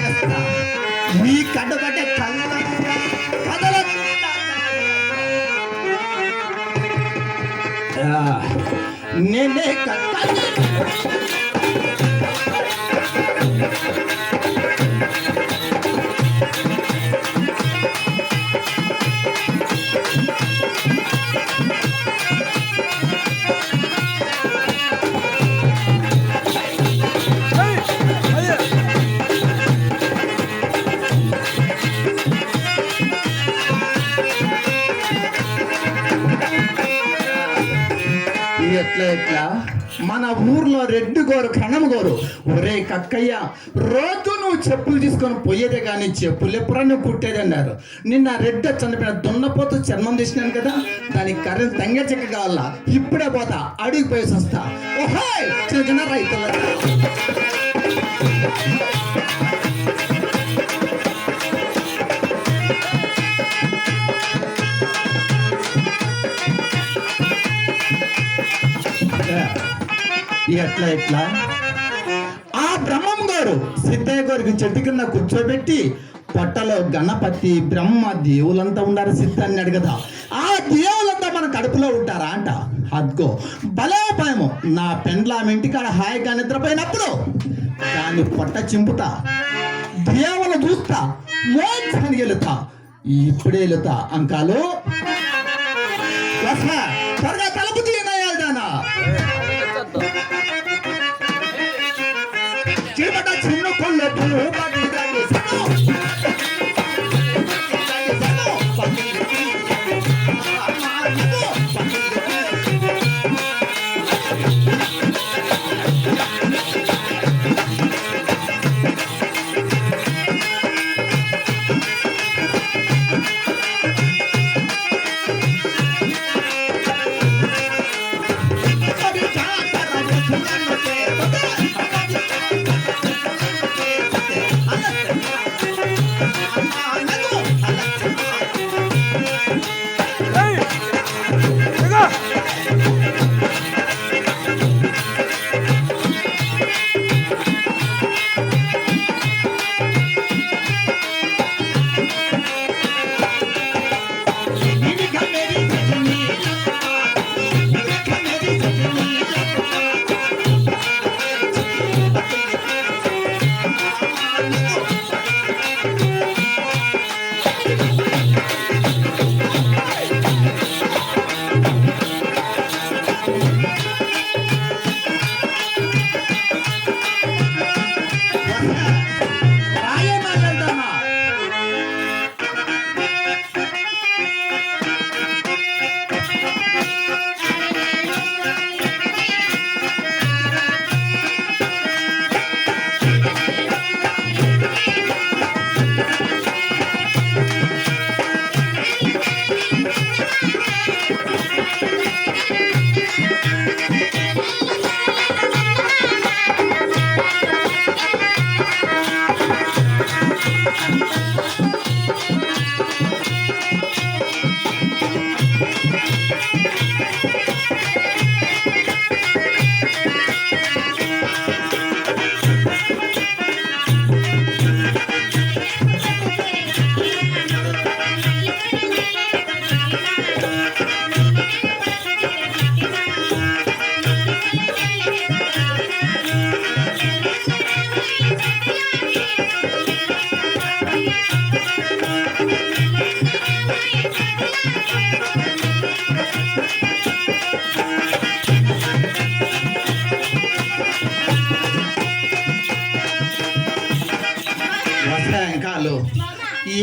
చేస్తా నీ కడబడ్డ నేనే ఎట్లా మన ఊర్లో రెడ్డి గోరు కణం గోరు ఒరే కక్కయ్య రోజు నువ్వు చెప్పులు తీసుకొని పోయేదే కానీ చెప్పులు ఎప్పుడన్నా కుట్టేది అన్నారు. నిన్న రెడ్డి చనిపోయిన దున్నపోతూ చర్మం తీసినాను కదా, దానికి కరెంట్ తంగ చెక్క కావాలా, ఇప్పుడే పోతా అడిగి పోయేసి వస్తా. ఓహో చిన్న చిన్న రైతుల ఎట్లా ఆ బ్రహ్మం గారు సిద్ధయ్య గారికి చెట్టు కింద కూర్చోబెట్టి పొట్టలో గణపతి బ్రహ్మ దేవులంతా ఉండారు సిద్ధ అన్నాడు కదా. ఆ దేవులంతా మన కడుపులో ఉంటారా అంట. అద్గో బలోపాయము, నా పెండ్లాం ఇంటికాడ హాయిగా నిద్రపోయినప్పుడు దాన్ని పొట్ట చింపుతా, దేవుని చూస్తా, మోక్షానికి వెళుతా, ఇప్పుడే వెళుతా. అంకాలు త్వరగా తలుపు తీయనయ్యాలి దానా చిన్న కొల్ల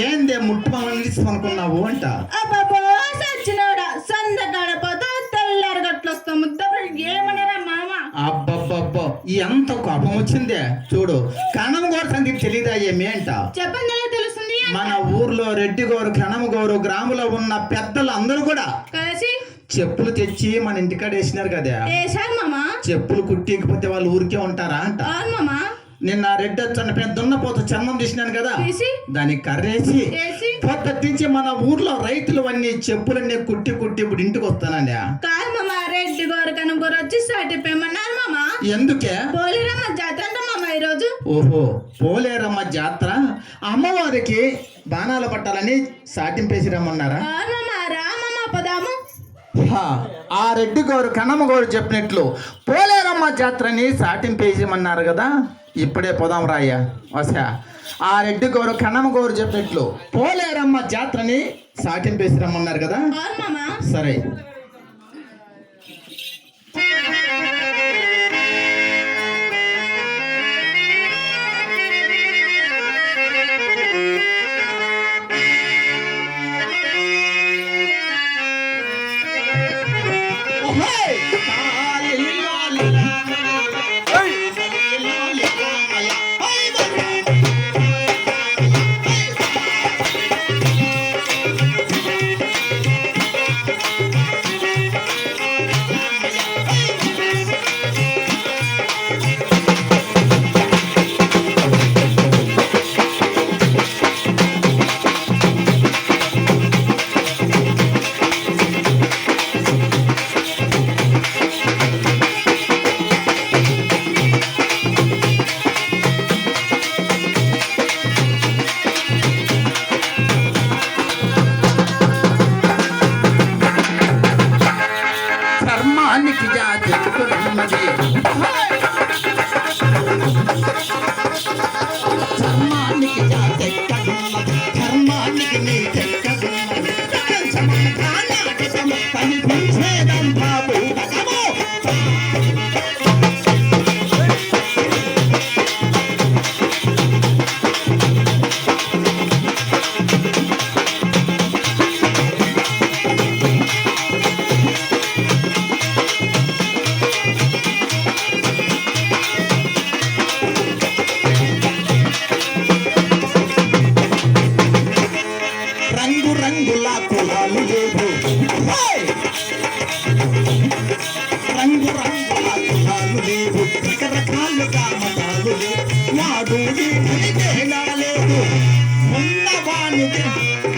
ఏందే ముట్టుమని అనుకున్నావు అంట. అబ్బబ్బబ్బో ఎంత కోపం వచ్చిందే చూడు. కణం గోరు సంగతి తెలియదా ఏమి అంట. మన ఊర్లో రెడ్డి గోరు కణం గోరు గ్రామంలో ఉన్న పెద్దలు అందరూ కూడా చెప్పులు తెచ్చి మన ఇంటికాడ వేసినారు కదా. చెప్పులు కుట్టికపోతే వాళ్ళు ఊరికే ఉంటారా అంట. నిన్న రెడ్డి చనిపోయిన దున్నపోత చర్మం తీసినాను కదా, దానికి కర్రేసి పొద్దుంచి మన ఊర్లో రైతులు అన్ని చెప్పులన్నీ కుట్టి ఇప్పుడు ఇంటికి వస్తానండి. రెడ్డి గోరు కనుగోరు వచ్చి సాటిపోయమన్నారు మామ. ఎందుకే పోలేరమ్మ జాతర అంట మామ ఈరోజు. ఓహో, పోలేరమ్మ జాతర అమ్మవారికి బాణాలు పట్టాలని సాటింపేసి రమ్మన్నారా? హా, ఆ రెడ్డి గారు కన్నమ్మ గారు చెప్పినట్లు పోలేరమ్మ జాతరని సాటింపేయమన్నారు కదా, ఇప్పుడే పోదాం రాయ్యా. వసా, ఆ రెడ్డి గారు కన్నమ్మ గారు చెప్పినట్లు పోలేరమ్మ జాతరని సాటింపేసి రమ్మన్నారు కదా. సరే,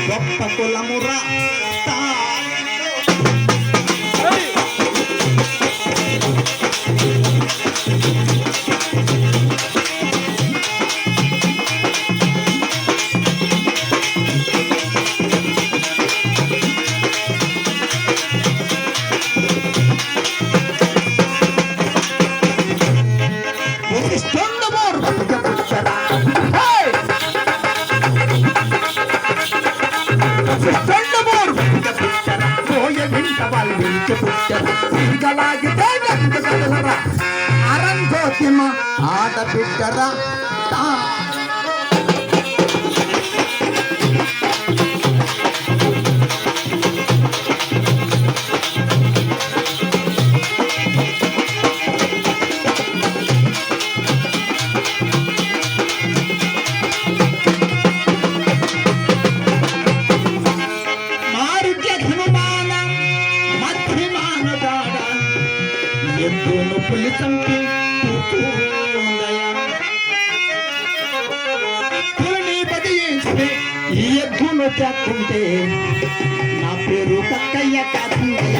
గొప్ప కులమురా అరంజోతిమ ఆడబిడ్డరా ఎద్దును పులి చంపి పులిని బదిలించి ఈ ఎద్దును తెక్కుంటే నా పేరు కక్కయ్య కాకుందయ్య.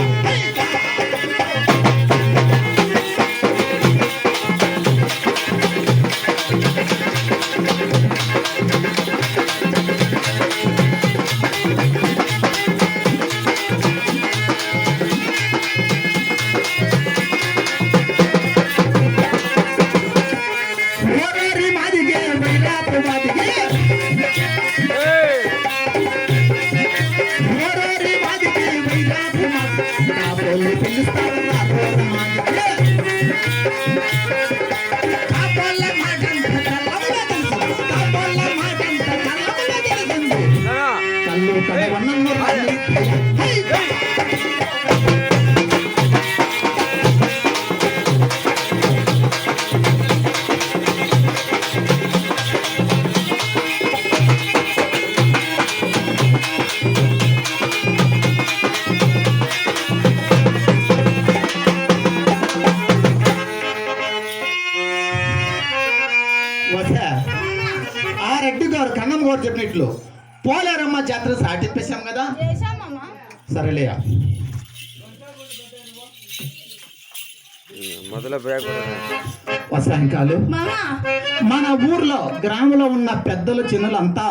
ఆ రెడ్డి గారు కన్నమ్మ గారు చెప్పినట్లు పోలేరమ్మ జాతర సాటింపేశాం కదా. సరేలేయా, మొదల బ్రేక్ వసాంకాలు మన ఊర్లో గ్రామంలో ఉన్న పెద్దలు చిన్నలు అంతా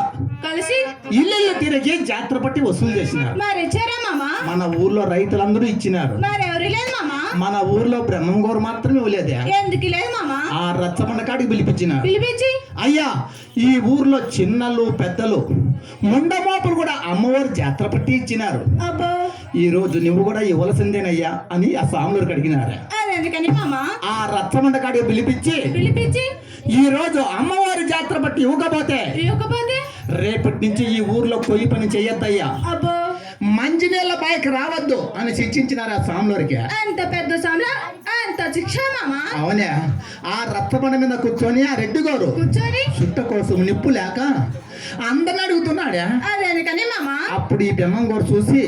కలిసి ఇల్లు తిరిగి జాతర పట్టి వసూలు చేసినారు. మరి ఇచ్చారా మామ? మన ఊర్లో రైతులందరూ ఇచ్చినారు. మరి ఎవరు లేదు మామ? మన ఊర్లో బ్రహ్మం గోరు మాత్రమే ఇవ్వలేదే. ఎందుకు లేదు మామ? ఆ రచ్చబండ కాడికి పిలిపించినారు. పిలిపించి అయ్యా ఈ ఊర్లో చిన్నలు పెద్దలు ముండమోపులు కూడా అమ్మవారు జాతర పట్టి ఇచ్చినారు. అబ్బో ఈ రోజు నువ్వు కూడా ఇవ్వలసిందేనయ్యా అని ఆ స్వాములకు అడిగినారు. అదెందుకని మామ? ఆ రచ్చబండ కాడికి పిలిపించి ఈ రోజు అమ్మవారి జాతర పట్టి ఇవ్వకపోతే రేపటి నుంచి ఈ ఊర్లో కొయ్యి పని చెయ్యొద్దయ్యా, అబ్బో మంచినీళ్ళ పైకి రావద్దు అని శిక్షించినారు ఆ స్వాములకి. అంత పెద్ద సామ్లా అంత శిక్ష మామ? అవునే. ఆ రచ్చబండ మీద కూర్చొని ఆ రెడ్డి గారు కూర్చొని చుట్ట కోసం నిప్పు లేక అందరిని అడుగుతున్నాడా. అదేనికని మామ? అప్పుడు ఈ బెమ్మం గారు చూసి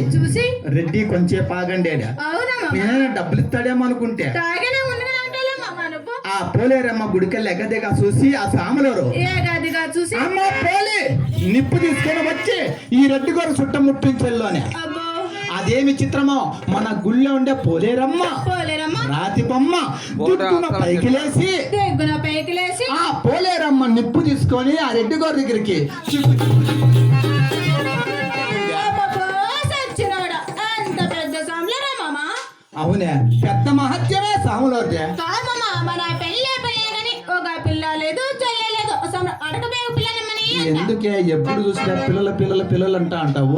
రెడ్డి కొంచెం పాగండాడా. అవునా మామ? నేను డబ్బులు ఇస్తాడేమో అనుకుంటే తాగనే ఉంది అంటలే మామ నువ్వు. ఆ పోలేరమ్మ గుడికెళ్ళి ఎగదిగా చూసి ఆ సాములరు ఏగదిగా చూసి అమ్మ పోలే నిప్పు తీసుకొని వచ్చి ఈ రెడ్డి గారు చుట్ట ముట్టించెల్లోనే. అబ్బో అదేమి చిత్రమో మన గుళ్ళో ఉండే పోలేరమ్మ రాతిపమ్మ దుడ్డున పైకి లేసి ఆ పోలేరమ్మ నిప్పు తీసుకొని ఆ రెడ్డి గారి దగ్గరికి అవునే పెద్ద మహత్యమే సాములోదే. ఎందుకే ఎప్పుడు చూసినా పిల్లలు అంటావు.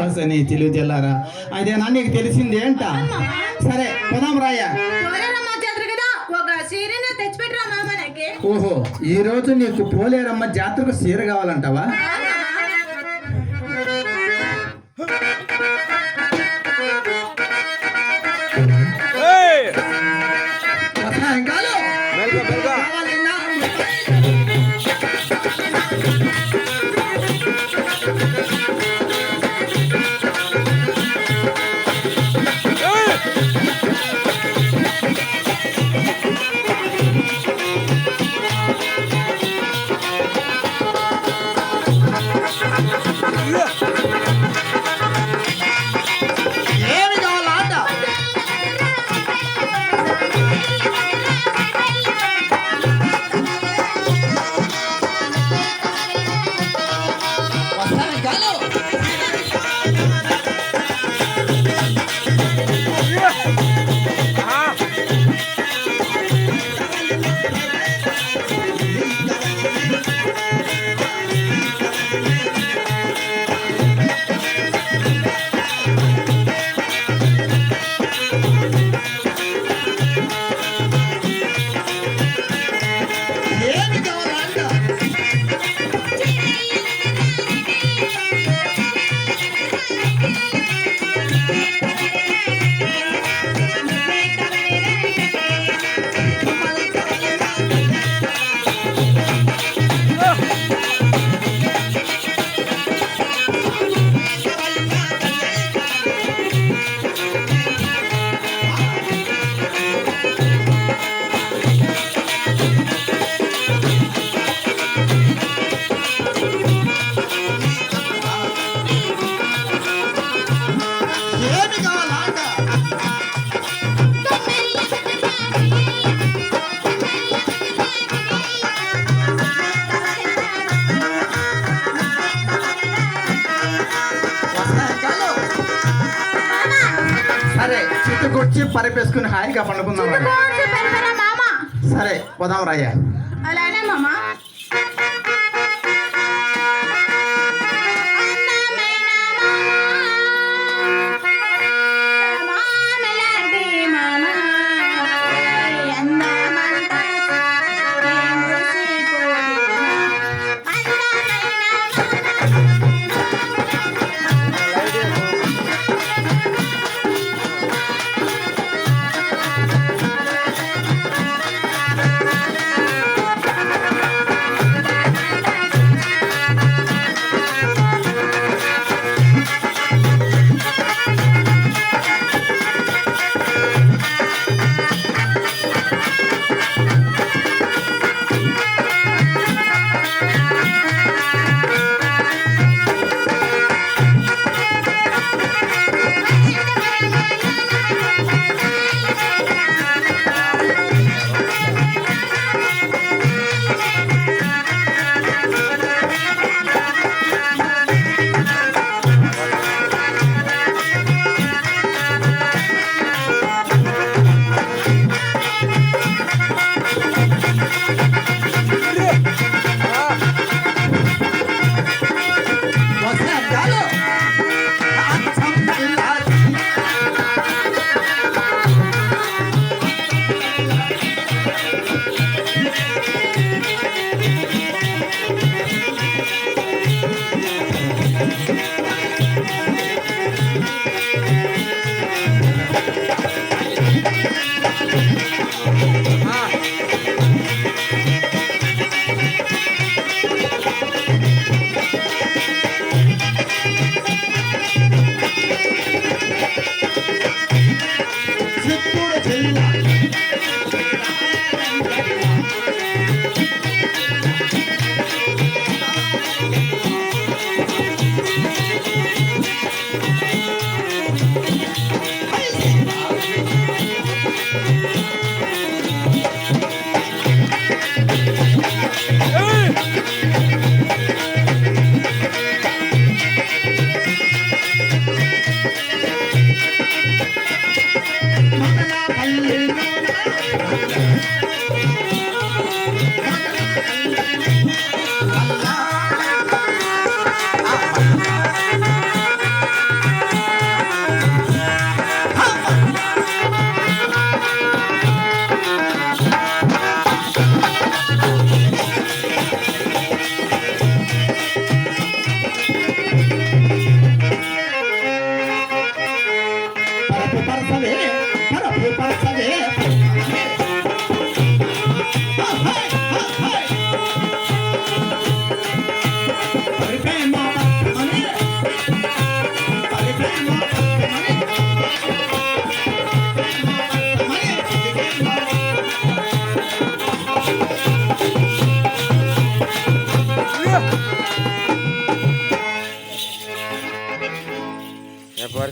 అసలు తెలివి తెల్లారా అదేనా నీకు తెలిసింది ఏంట. సరే పోదాం రాయ్యా. ఓహో ఈ రోజు నీకు పోలేరమ్మ జాతరకు చీర కావాలంటావా? సరే చిట్టుకొచ్చి పరిపేసుకుని హాయిగా పండుకుందాం. సరే పోదాం రాయ్యా. అలానే మామ.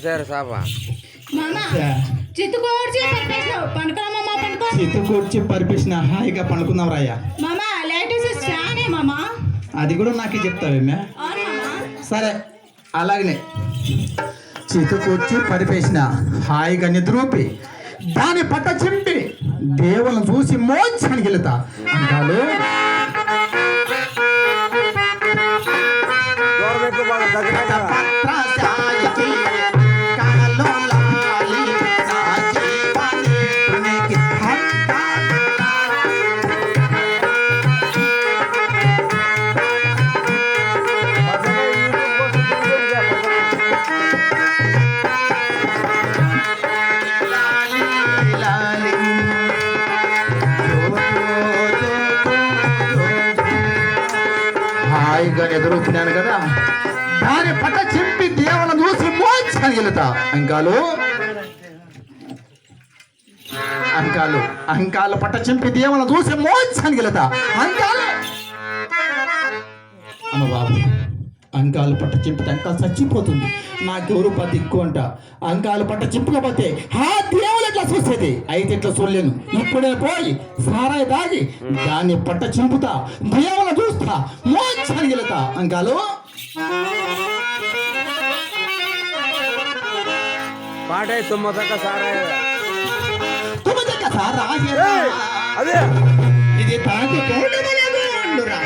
సరే సాబా మామ చిత్తుకోడ్చి పట్టేసావు పండుకో మామ పండుకో చిత్తుకూర్చి పరిపేసిన హాయిగా పండుకుందాం రాయ్యా. మామ లేటెస్ట్ చానే మామ అది కూడా నాకే చెప్తావేమే. అవును మామ సరే అలాగనే చిత్తుకూర్చి పరిపేసిన హాయిగా నిద్రూపి దాని పట్ట చింపి దేవులను చూసి మోక్షానికి వెళుతా అంటాలు. దూరం ఎక్కువ బాగా దగ్గర పత్రశాయికి కాలోలాలి నా జీవనేత్రునికి లాలి. హాయిగా ఎదురుతున్నాను కదా దాని పట్ట చింపి దేవులను చూసి మోక్షానికి వెళుతా అంకాలు అంకాలు అంకాలు పట్ట చింపి దేవులను చూసి మోక్షానికి వెళుతా అంకాలు. అమ్మ బాబు అంకాలు పట్ట చింపితే అంకాలు చచ్చిపోతుంది. నాకెవరు పది ఎక్కువ అంట. అంకాలు పట్ట చింపకపోతే ఆ దేవులు ఎట్లా చూసేది? అయితే ఇట్లా చూడలేను. ఇప్పుడే పోయి సారాయి తాగి దాన్ని పట్ట చింపుతా దేవులను చూస్తా మోక్షానికి వెళుతా అంకాలు. పాట తుమ్మక సారా తుమ్మదక్క సారా అదే ఇది తాకి కోడమలేదురా.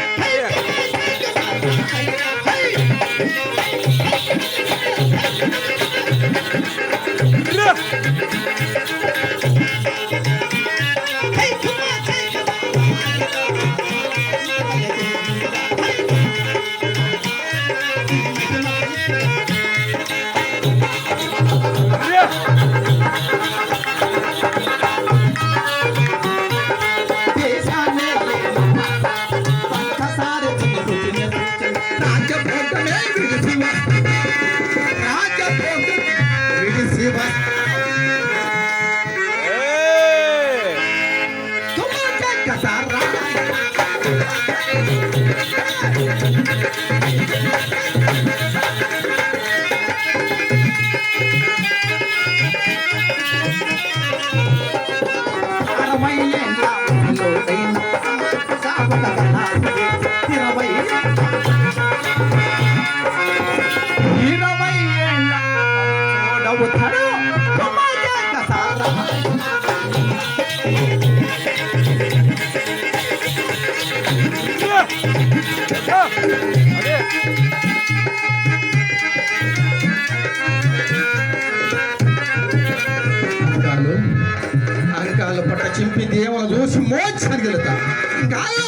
అంకాలు పట్ట చింపి దేవులను చూసి మోక్షానికి వెళుతా అంకాలు.